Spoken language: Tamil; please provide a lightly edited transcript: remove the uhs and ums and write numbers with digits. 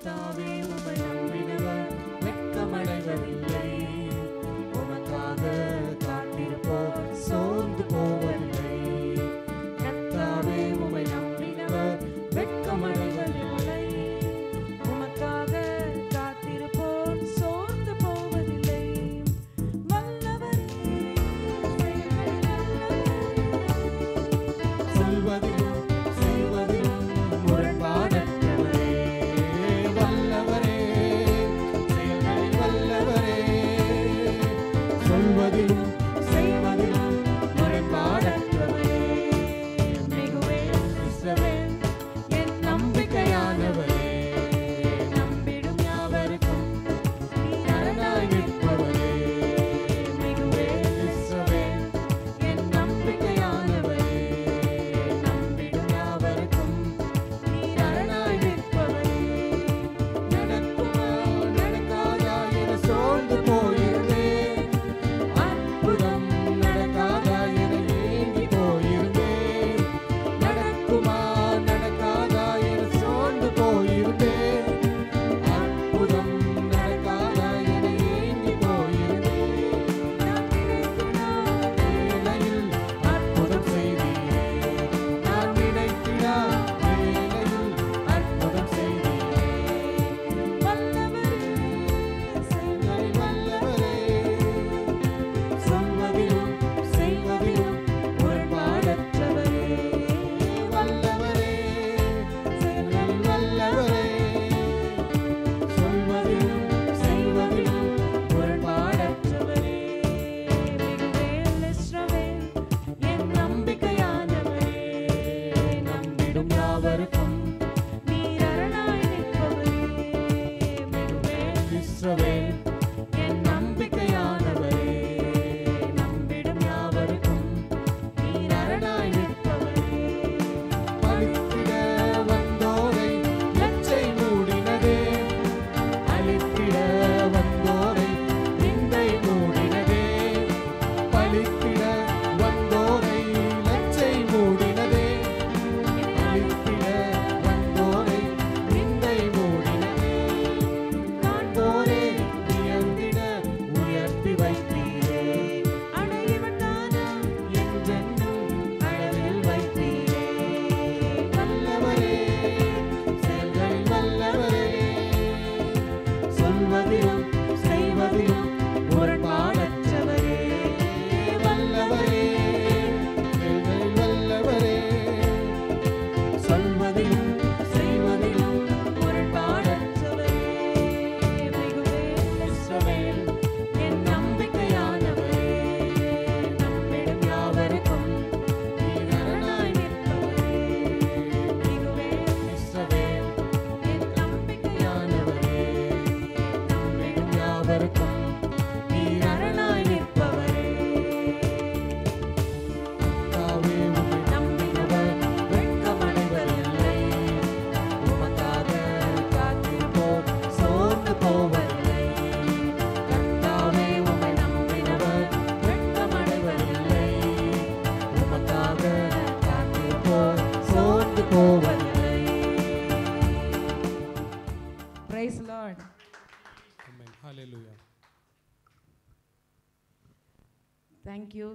கர்த்தாவே உம்மை நம்பினவர் வெட்கமடைவதில்லை. உமக்காக காத்திருப்போர் சோர்ந்து போவதில்லை. கர்த்தாவே உம்மை நம்பினவர் வெட்கமடைவதில்லை. உமக்காக காத்திருப்போர் சோர்ந்து போவதில்லை. வல்லவரே சொல்வதிலும் செய்வதிலும் முரண்பாடற்றவரே. வல்லவரே செயல்களில் வல்லவரே. சொல்வதிலும் செய்வதிலும் முரண்பாடற்றவரே. மிகுவே இஸ்ரவேல் என் நம்பிக்கையானவரே. நம்பிடும் யாவருக்கும் நீர் அரணாய் நிற்பவரே. மிகுவே இஸ்ரவேல் என் நம்பிக்கையானவரே. நம்பிடும் யாவருக்கும் நீர் அரணாய் நிற்பவரே. நடக்குமா நடக்காதா என சோர்ந்து போயிருந்தேன். அற்புதம் நடக்காதா என ஏங்கி போயிருந்தேன். நடக்குமா நடக்காதா என சோர்ந்து போயிருந்தேன். அற்புதம் நடக்காதா என ஏங்கி போயிருந்தேன். நான் நினைத்திட வேளையில் அற்புதம் செய்தீரே. நான் நினைத்திட வேளையில் அற்புதம் செய்தீரே. வல்லவரே செயல்களில் வல்லவரே. சொல்வதிலும் செய்வதிலும் முரண்பாடற்றவரே. வல்லவரே செயல்களில் வல்லவரே. சொல்வதிலும் செய்வதிலும் முரண்பாடற்றவரே. மிகுவேல் இஸ்ரவேல் என் நம்பிக்கையானவரே. நம்பிடும் யாவருக்கும் நீர் அரணாய் நிற்பவரே. மிகுவேல் இஸ்ரவேல் என் நம்பிக்கையானவரே. நம்பிடும் யாவருக்கும் நீர் அரணாய் நிற்பவரே. பலித்திட வந்தோரை லச்சை மூடினதே. அழித்திட வந்தோரை நிந்தை மூடினதே. பலித்திட வந்தோரை லச்சை மூடினதே. அழித்திட வந்தோரை நிந்தை மூடினதே. காண்போரே வியந்திட உயர்த்தி வைத்தீரே. அடையவன் தானா என்றென்றும் அளவில் வைத்தீரே. வல்லவரே செயல்களில் வல்லவரே. சொல்வதிலும் செய்வதிலும் முரண்பாடற்றவரே. வல்லவரே செயல்களில் வல்லவரே. சொல்வதிலும் செய்வதிலும் முரண்பாடற்றவரே. மிகுவேல் இஸ்ரவேல் என் நம்பிக்கையானவரே. நம்பிடும் யாவருக்கும் நீர் அரணாய் நிற்பவரே. மிகுவேல் இஸ்ரவேல் என் நம்பிக்கையானவரே. நம்பிடும் யாவருக்கும் நீர் அரணாய் நிற்பவரே. கர்த்தாவே உம்மை நம்பினவர் வெட்கமடைவதில்லை. உமக்காக காத்திருப்போர் சோர்ந்து போவதில்லை. கர்த்தாவே உம்மை நம்பினவர் வெட்கமடைவதில்லை. உமக்காக காத்திருப்போர் சோர்ந்து போவதில்லை. Praise the Lord. Amen. Hallelujah. Thank you.